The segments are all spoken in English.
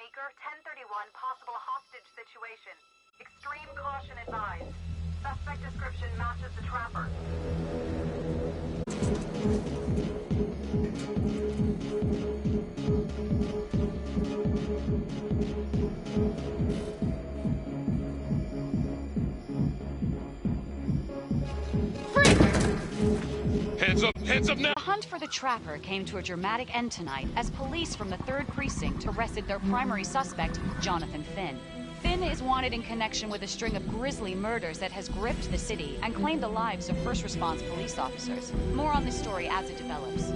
Meeker, 1031, possible hostage situation. Extreme caution advised. Suspect description matches the trapper. Hands up now! The hunt for the trapper came to a dramatic end tonight as police from the 3rd Precinct arrested their primary suspect, Jonathan Finn. Finn is wanted in connection with a string of grisly murders that has gripped the city and claimed the lives of first response police officers. More on this story as it develops.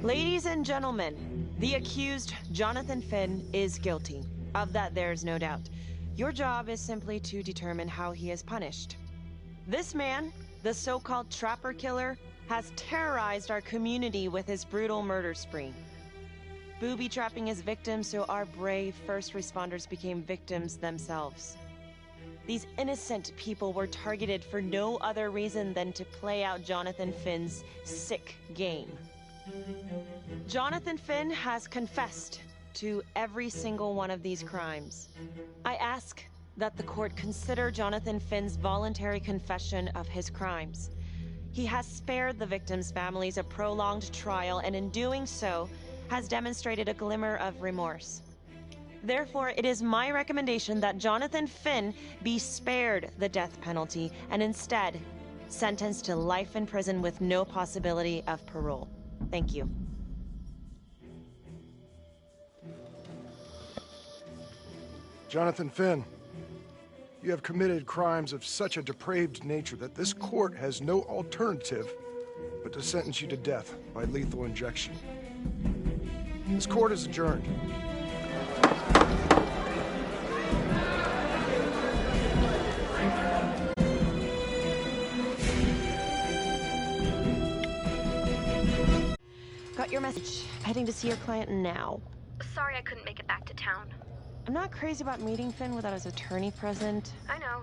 Ladies and gentlemen, the accused, Jonathan Finn, is guilty. Of that, there's no doubt. Your job is simply to determine how he is punished. This man, the so-called Trapper Killer, has terrorized our community with his brutal murder spree. Booby-trapping his victims so our brave first responders became victims themselves. These innocent people were targeted for no other reason than to play out Jonathan Finn's sick game. Jonathan Finn has confessed to every single one of these crimes. I ask that the court consider Jonathan Finn's voluntary confession of his crimes. He has spared the victims' families a prolonged trial, and in doing so, has demonstrated a glimmer of remorse. Therefore, it is my recommendation that Jonathan Finn be spared the death penalty and instead sentenced to life in prison with no possibility of parole. Thank you. Jonathan Finn, you have committed crimes of such a depraved nature that this court has no alternative but to sentence you to death by lethal injection. This court is adjourned. Got your message. Heading to see your client now. Sorry I couldn't make it back to town. I'm not crazy about meeting Finn without his attorney present. I know.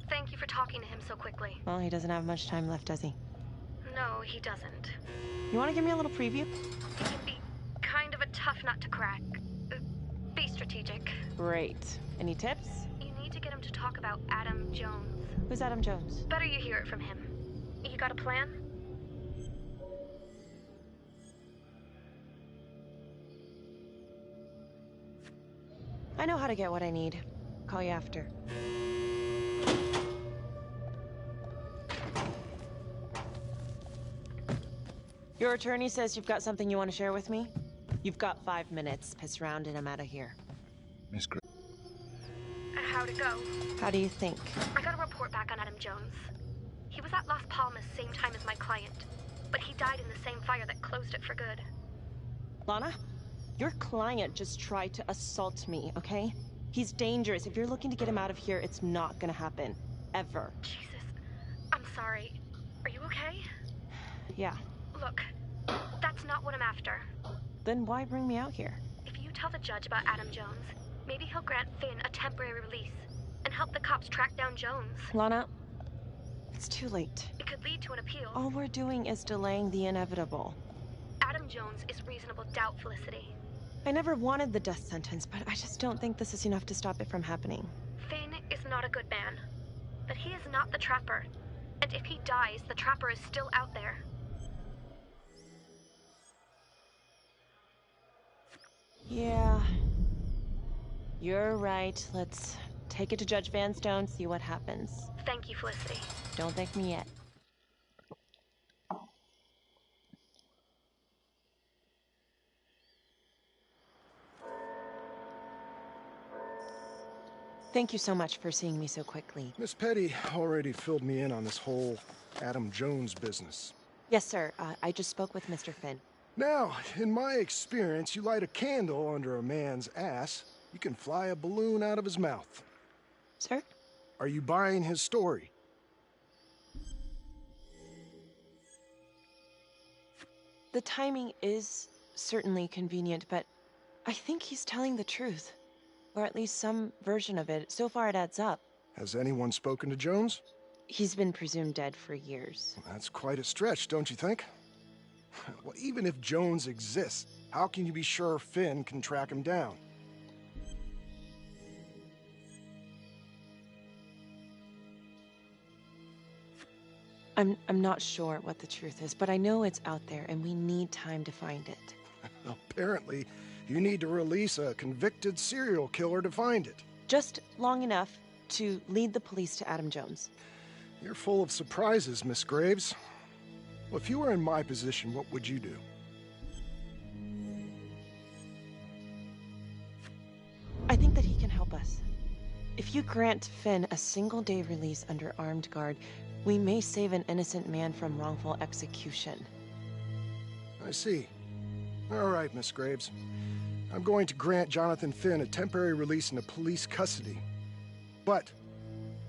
Thank you for talking to him so quickly. Well, he doesn't have much time left, does he? No, he doesn't. You want to give me a little preview? He can be kind of a tough nut to crack. Be strategic. Great. Any tips? You need to get him to talk about Adam Jones. Who's Adam Jones? Better you hear it from him. You got a plan? I know how to get what I need. Call you after. Your attorney says you've got something you want to share with me? You've got 5 minutes. Piss round and I'm out of here. Miss Gray. How'd it go? How do you think? I got a report back on Adam Jones. He was at Las Palmas same time as my client, but he died in the same fire that closed it for good. Lana? Your client just tried to assault me, okay? He's dangerous. If you're looking to get him out of here, it's not gonna happen. Ever. Jesus. I'm sorry. Are you okay? Yeah. Look, that's not what I'm after. Then why bring me out here? If you tell the judge about Adam Jones, maybe he'll grant Finn a temporary release and help the cops track down Jones. Lana, it's too late. It could lead to an appeal. All we're doing is delaying the inevitable. Adam Jones is reasonable doubt, Felicity. I never wanted the death sentence, but I just don't think this is enough to stop it from happening. Finn is not a good man, but he is not the Trapper. And if he dies, the Trapper is still out there. Yeah. You're right. Let's take it to Judge Vanstone, see what happens. Thank you, Felicity. Don't thank me yet. Thank you so much for seeing me so quickly. Miss Petty already filled me in on this whole Adam Jones business. Yes, sir. I just spoke with Mr. Finn. Now, in my experience, you light a candle under a man's ass, you can fly a balloon out of his mouth. Sir? Are you buying his story? The timing is certainly convenient, but I think he's telling the truth. Or at least some version of it. So far it adds up. Has anyone spoken to Jones? He's been presumed dead for years. That's quite a stretch, don't you think? Well, even if Jones exists, how can you be sure Finn can track him down? I'm not sure what the truth is, but I know it's out there and we need time to find it. Apparently, you need to release a convicted serial killer to find it. Just long enough to lead the police to Adam Jones. You're full of surprises, Miss Graves. Well, if you were in my position, what would you do? I think that he can help us. If you grant Finn a single-day release under armed guard, we may save an innocent man from wrongful execution. I see. All right, Miss Graves. I'm going to grant Jonathan Finn a temporary release into police custody. But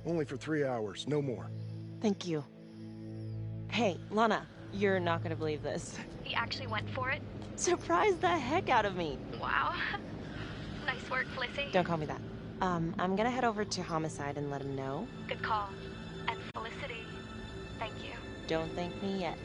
only for 3 hours, no more. Thank you. Hey, Lana, you're not gonna believe this. He actually went for it? Surprised the heck out of me. Wow. Nice work, Felicity. Don't call me that. I'm gonna head over to Homicide and let him know. Good call. And Felicity, thank you. Don't thank me yet.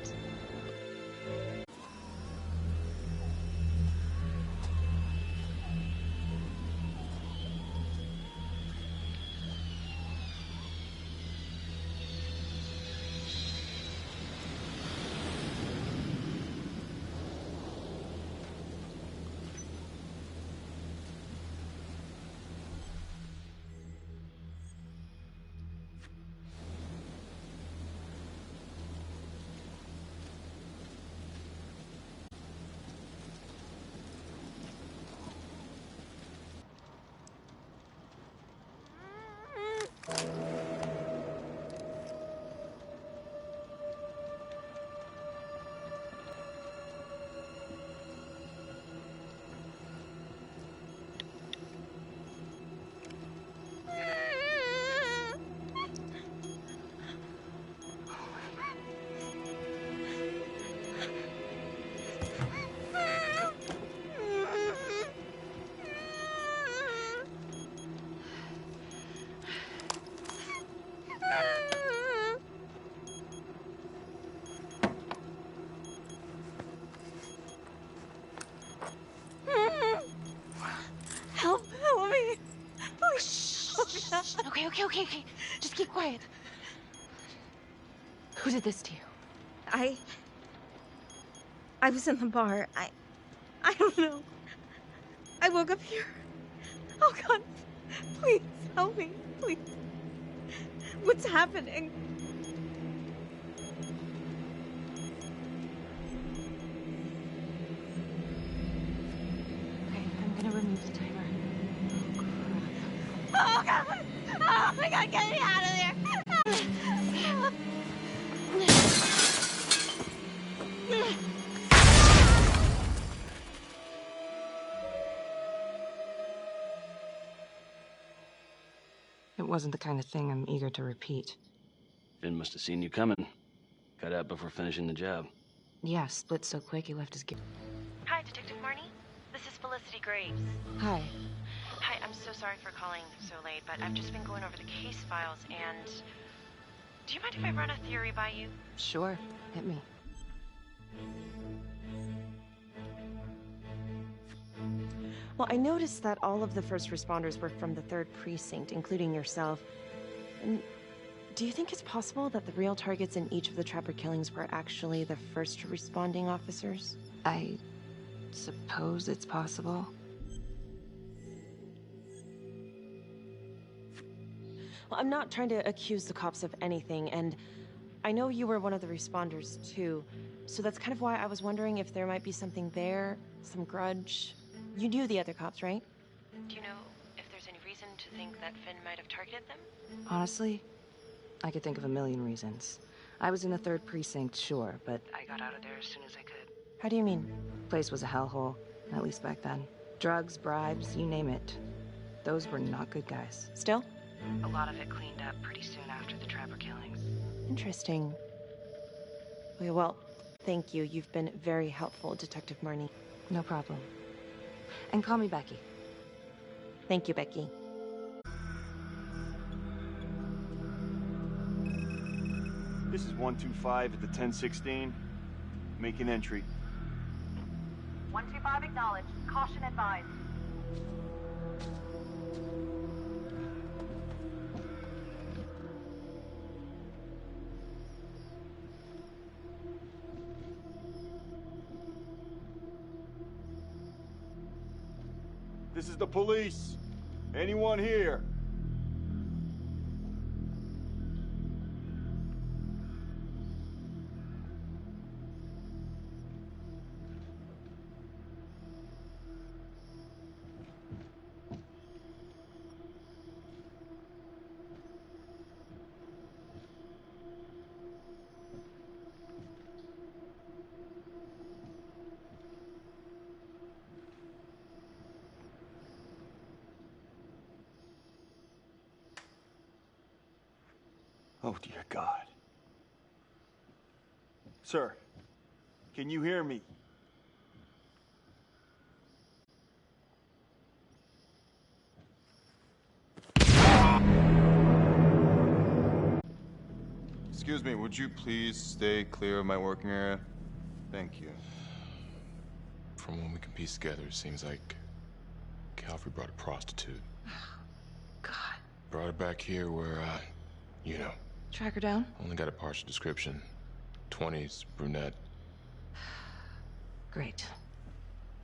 Help me. Oh, shh. Okay. Just keep quiet. Who did this to you? I was in the bar. I don't know. I woke up here. Oh, God. Please, help me. Please. What's happening? Okay, I'm gonna remove the timer. Oh, God. Oh, my God, get me out of there. It wasn't the kind of thing I'm eager to repeat. Finn must have seen you coming. Got out before finishing the job. Yeah, split so quick he left his gear. Hi, Detective Marnie. This is Felicity Graves. Hi. Hi, I'm so sorry for calling so late, but I've just been going over the case files and... Do you mind if I run a theory by you? Sure, hit me. Well, I noticed that all of the first responders were from the 3rd Precinct, including yourself. And do you think it's possible that the real targets in each of the Trapper killings were actually the first responding officers? I suppose it's possible. Well, I'm not trying to accuse the cops of anything, and I know you were one of the responders, too. So that's kind of why I was wondering if there might be something there, some grudge. You knew the other cops, right? Do you know if there's any reason to think that Finn might have targeted them? Honestly, I could think of a million reasons. I was in the 3rd Precinct, sure, but I got out of there as soon as I could. How do you mean? Place was a hellhole, at least back then. Drugs, bribes, you name it. Those were not good guys. Still? A lot of it cleaned up pretty soon after the Trapper killings. Interesting. Okay, well, thank you. You've been very helpful, Detective Marnie. No problem. And call me Becky. Thank you, Becky. This is 125 at the 1016. Making entry. 125 acknowledged. Caution advised. This is the police. Anyone here? Oh, dear God. Sir, can you hear me? Excuse me, would you please stay clear of my working area? Thank you. From what we can piece together, it seems like Calvary brought a prostitute. God. Brought her back here where, you know. Track her down? Only got a partial description. 20s, brunette. Great.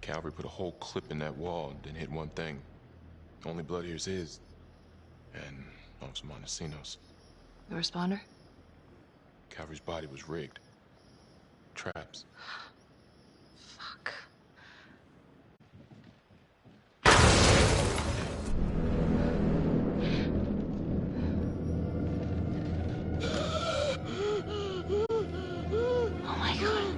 Calvary put a whole clip in that wall, then hit one thing. Only blood here's his. And Officer Montesinos. The responder? Calvary's body was rigged. Traps. Fuck. Oh my God.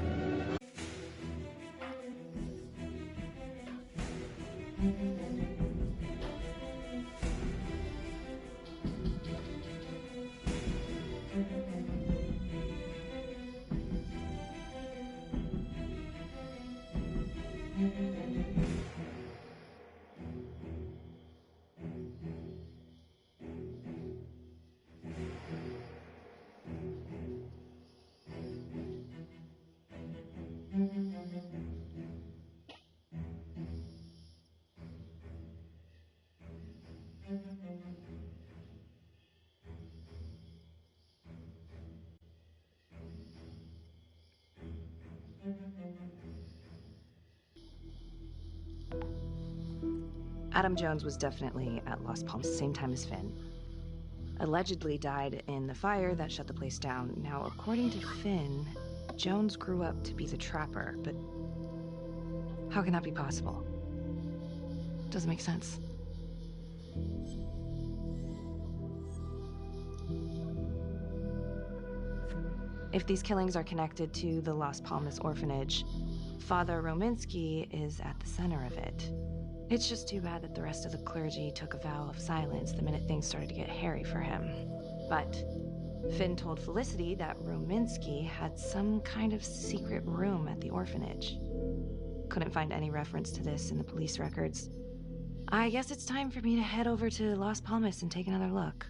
Adam Jones was definitely at Las Palmas, same time as Finn. Allegedly died in the fire that shut the place down. Now, according to Finn, Jones grew up to be the trapper, but how can that be possible? Doesn't make sense. If these killings are connected to the Las Palmas orphanage, Father Rominsky is at the center of it. It's just too bad that the rest of the clergy took a vow of silence the minute things started to get hairy for him. But Finn told Felicity that Rominsky had some kind of secret room at the orphanage. Couldn't find any reference to this in the police records. I guess it's time for me to head over to Las Palmas and take another look.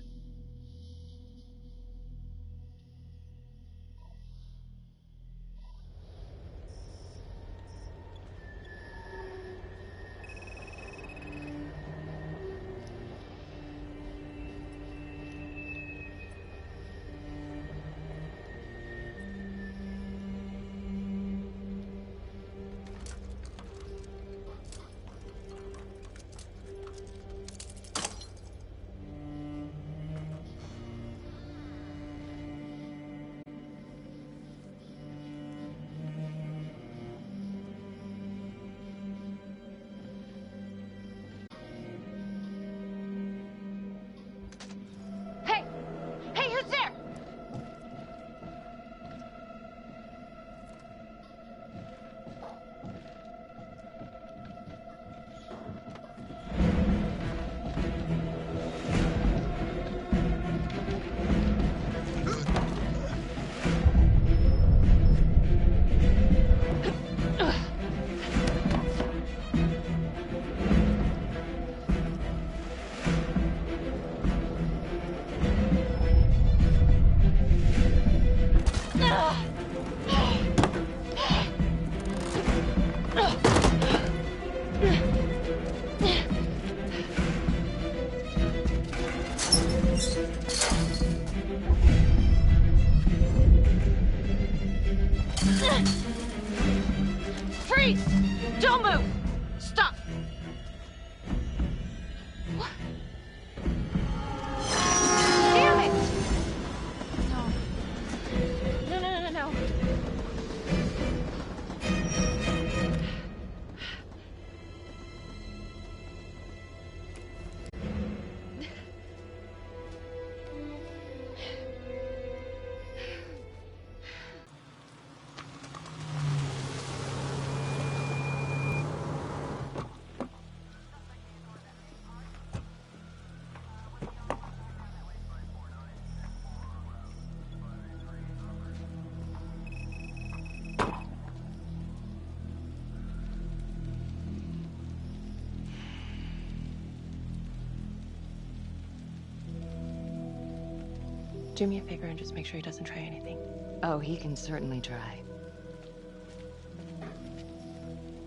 Do me a favor and just make sure he doesn't try anything. Oh, he can certainly try.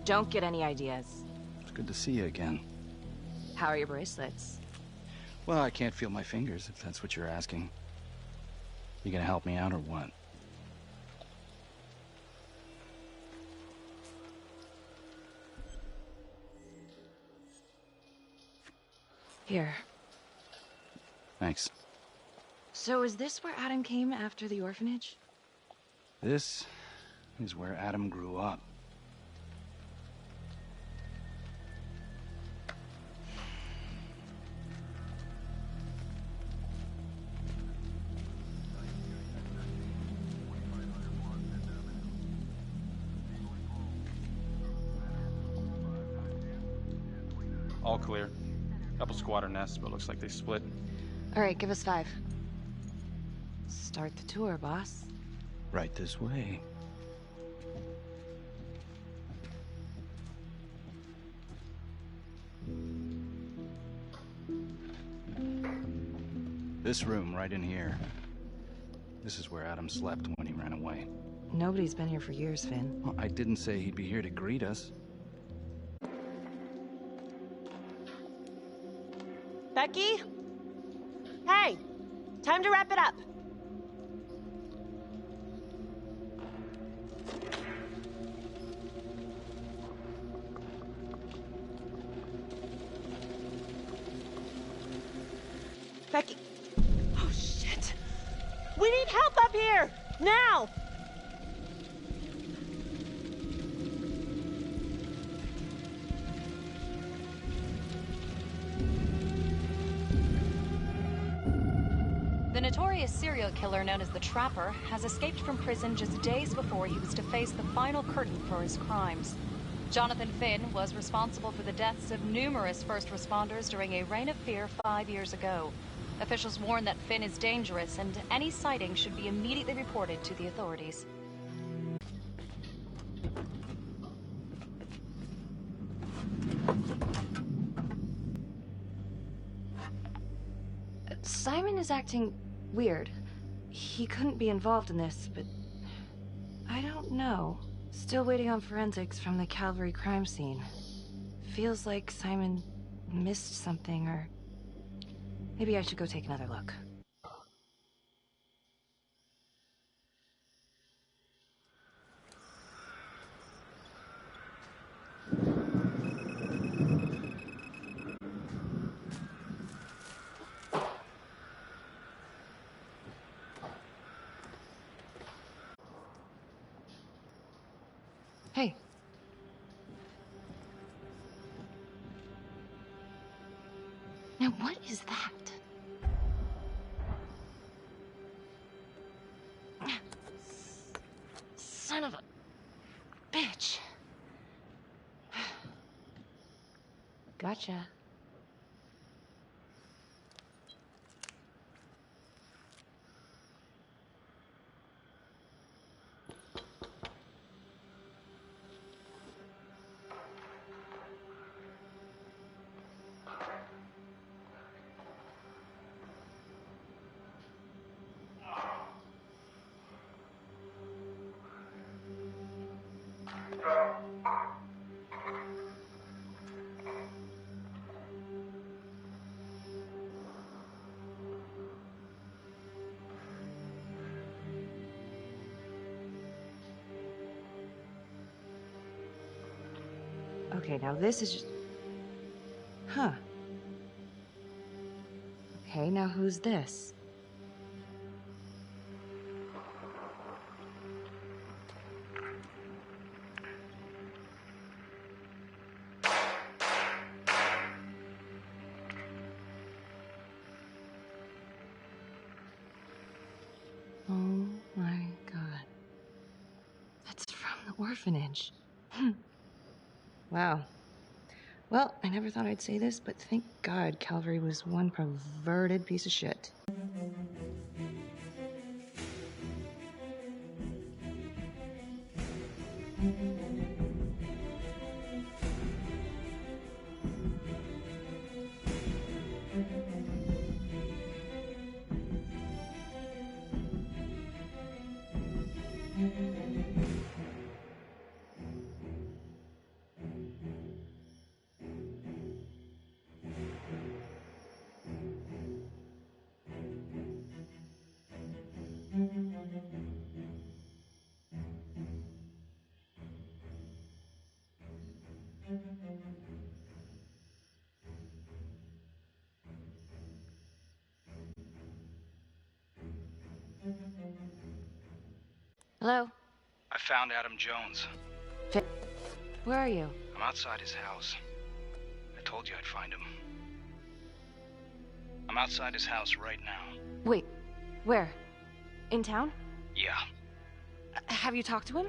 Don't get any ideas. It's good to see you again. How are your bracelets? Well, I can't feel my fingers, if that's what you're asking. You gonna help me out or what? Here. Thanks. So is this where Adam came after the orphanage? This is where Adam grew up. All clear. Couple squatter nests, but looks like they split. All right, give us 5. Start the tour, boss. Right this way. This room right in here. This is where Adam slept when he ran away. Nobody's been here for years, Finn. Well, I didn't say he'd be here to greet us. Becky? Hey! Time to wrap it up. Becky. Oh, shit. We need help up here! Now! The notorious serial killer known as the Trapper has escaped from prison just days before he was to face the final curtain for his crimes. Jonathan Finn was responsible for the deaths of numerous first responders during a reign of fear 5 years ago. Officials warn that Finn is dangerous and any sighting should be immediately reported to the authorities. Simon is acting weird. He couldn't be involved in this, but I don't know. Still waiting on forensics from the Calvary crime scene. Feels like Simon missed something, or maybe I should go take another look. Hey. Now what is that? Son of a bitch. Gotcha. Okay, now this is just... Huh. Okay, now who's this? Oh my God. That's from the orphanage. Wow. Well, I never thought I'd say this, but thank God Calvary was one perverted piece of shit. Hello? I found Adam Jones. Where are you? I'm outside his house. I told you I'd find him. I'm outside his house right now. Wait, where? In town? Yeah. Have you talked to him?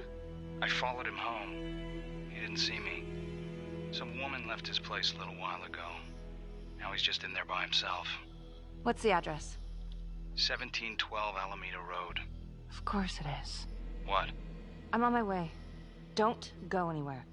I followed him home. He didn't see me. Some woman left his place a little while ago. Now he's just in there by himself. What's the address? 1712 Alameda Road. Of course it is. What? I'm on my way. Don't go anywhere.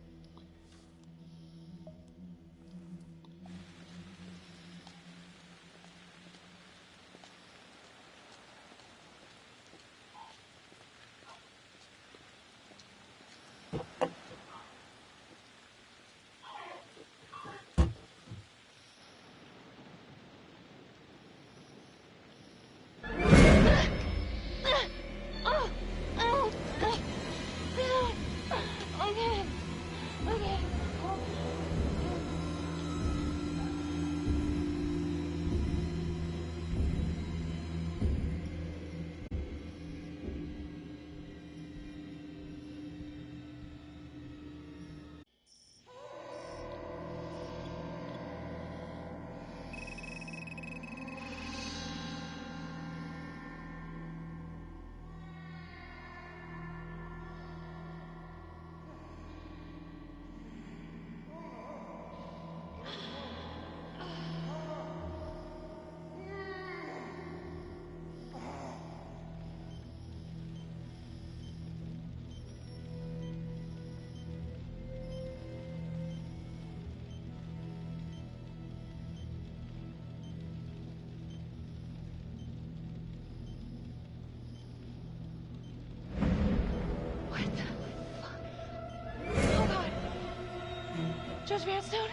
Judge Vanstone?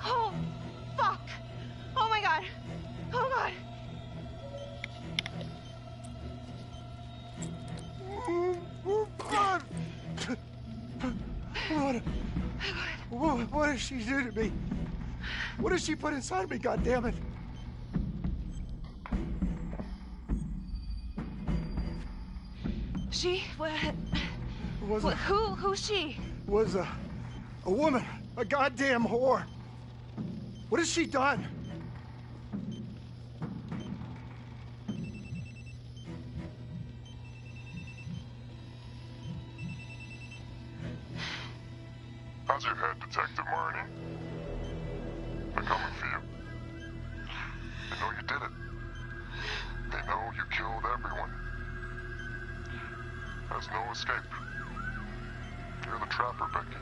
Oh, fuck! Oh my god! Oh god! Oh, God! What did she do to me? What did she put inside me, goddammit? She? What? Was Who's she? Was a woman. A goddamn whore. What has she done? How's your head, Detective Marnie? They're coming for you. They know you did it. They know you killed everyone. There's no escape. You're the trapper, Becky.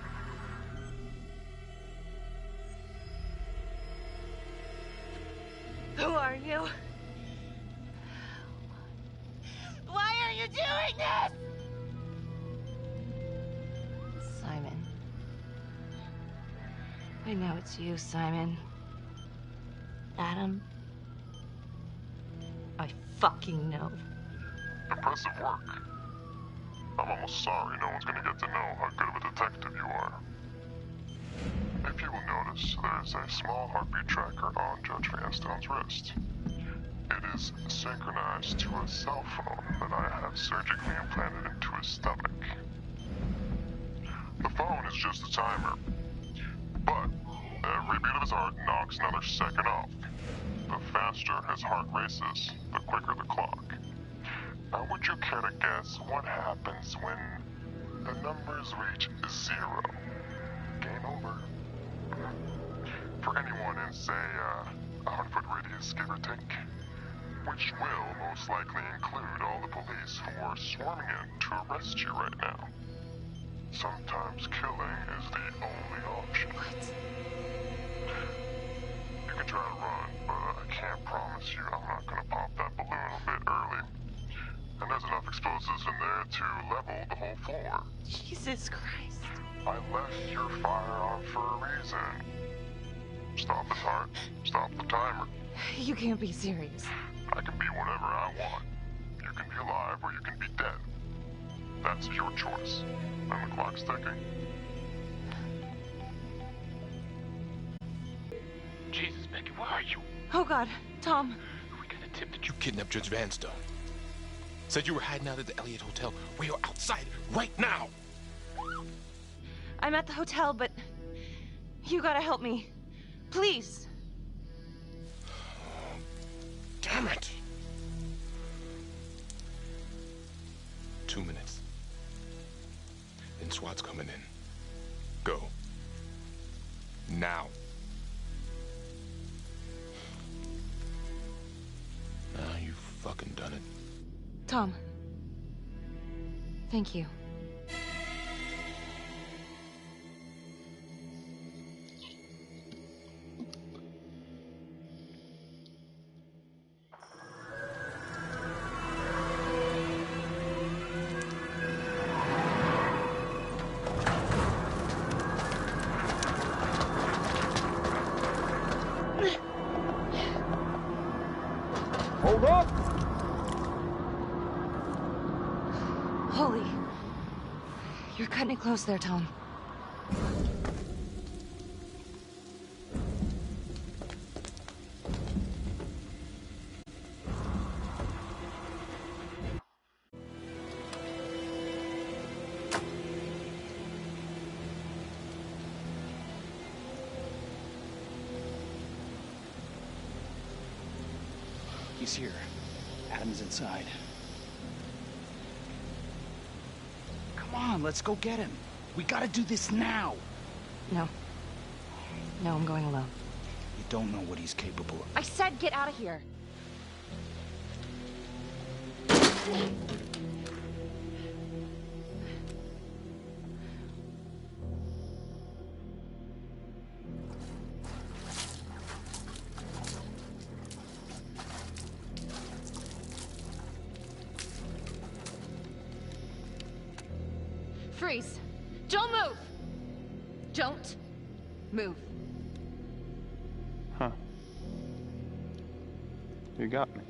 Who are you? Why are you doing this? Simon. I know it's you, Simon. Adam. I fucking know. Impressive work. I'm almost sorry no one's gonna get to know how good of a detective you are. If you will notice, there's a small heartbeat tracker on Judge Vanstone's wrist. It is synchronized to a cell phone that I have surgically implanted into his stomach. The phone is just a timer, but every beat of his heart knocks another second off. The faster his heart races, the quicker the clock. Now, would you care to guess what happens when the numbers reach 0? Game over. For anyone in, say, a 100-foot radius, give or take, which will most likely include all the police who are swarming in to arrest you right now. Sometimes killing is the only option. What? You can try to run, but I can't promise you I'm not gonna pop that balloon a bit early. And there's enough explosives in there to level the whole floor. Jesus Christ. I left your fire on for a reason. Stop his heart, stop the timer. You can't be serious. I can be whatever I want. You can be alive or you can be dead. That's your choice. And the clock's ticking. Jesus, Becky, where are you? Oh god, Tom. We got a tip that you kidnapped Judge Vanstone. Said you were hiding out at the Elliott Hotel. We are outside right now! I'm at the hotel, but you gotta help me. Please. Damn it! 2 minutes. Then SWAT's coming in. Go. Now. Now you fucking done it. Tom. Thank you. Hold up! Holy. You're cutting it close there, Tom. He's here. Adam's inside. Come on, let's go get him. We gotta do this now. No. No, I'm going alone. You don't know what he's capable of. I said get out of here. Freeze! Don't move! Don't move. Huh. You got me.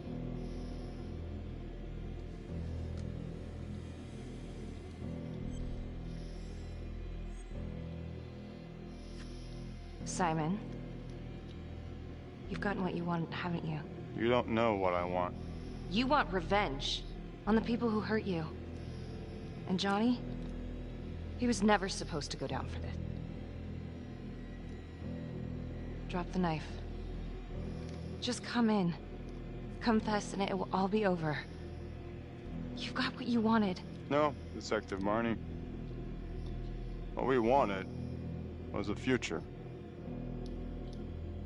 Simon, you've gotten what you want, haven't you? You don't know what I want. You want revenge on the people who hurt you. And Johnny? He was never supposed to go down for this. Drop the knife. Just come in. Confess and it will all be over. You've got what you wanted. No, Detective Marnie. What we wanted was a future.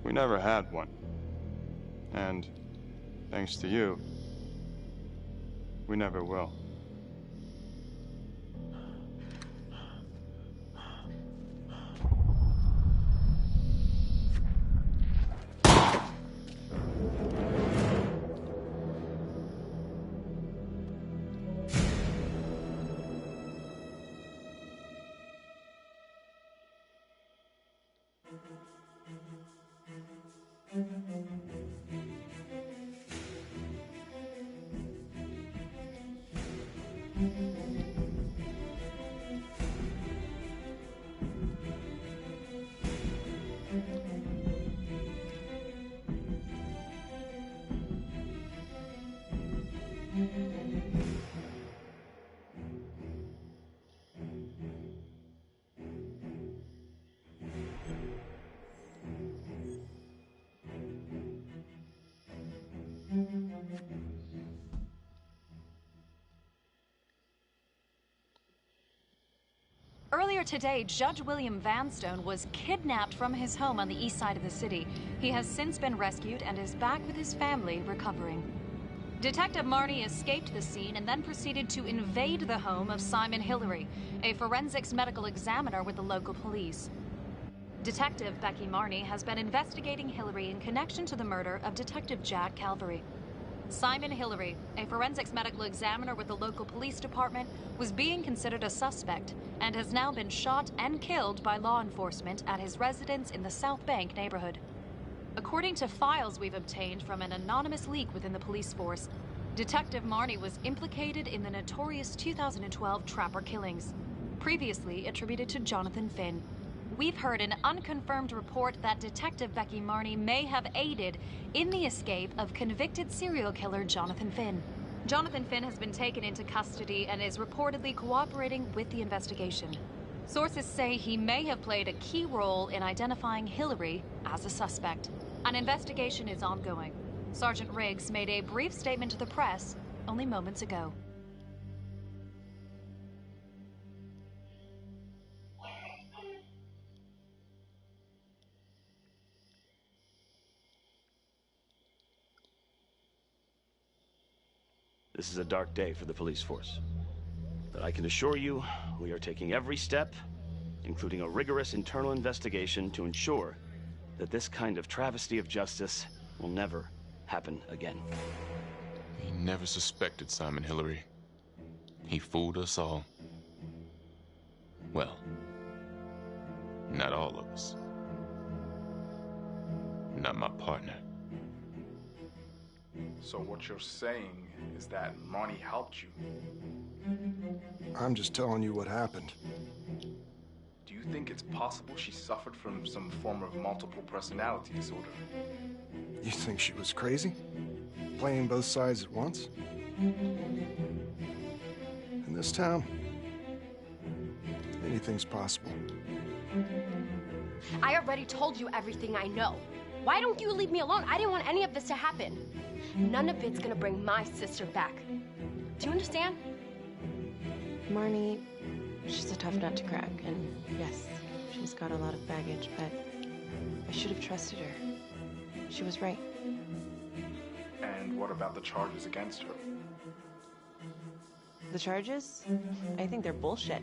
We never had one. And, thanks to you, we never will. Earlier today, Judge William Vanstone was kidnapped from his home on the east side of the city. He has since been rescued and is back with his family, recovering. Detective Marnie escaped the scene and then proceeded to invade the home of Simon Hillary, a forensics medical examiner with the local police. Detective Becky Marnie has been investigating Hillary in connection to the murder of Detective Jack Calvary. Simon Hillary, a forensics medical examiner with the local police department, was being considered a suspect and has now been shot and killed by law enforcement at his residence in the South Bank neighborhood. According to files we've obtained from an anonymous leak within the police force, Detective Marnie was implicated in the notorious 2012 Trapper killings, previously attributed to Jonathan Finn. We've heard an unconfirmed report that Detective Becky Marnie may have aided in the escape of convicted serial killer Jonathan Finn. Jonathan Finn has been taken into custody and is reportedly cooperating with the investigation. Sources say he may have played a key role in identifying Hillary as a suspect. An investigation is ongoing. Sergeant Riggs made a brief statement to the press only moments ago. This is a dark day for the police force. But I can assure you, we are taking every step, including a rigorous internal investigation, to ensure that this kind of travesty of justice will never happen again. He never suspected Simon Hillary. He fooled us all. Well, not all of us. Not my partner. So what you're saying is that Marnie helped you? I'm just telling you what happened. Do you think it's possible she suffered from some form of multiple personality disorder? You think she was crazy? Playing both sides at once? In this town, anything's possible. I already told you everything I know. Why don't you leave me alone? I didn't want any of this to happen. None of it's gonna bring my sister back. Do you understand? Marnie, she's a tough nut to crack, and yes, she's got a lot of baggage, but I should have trusted her. She was right. And what about the charges against her? The charges? I think they're bullshit.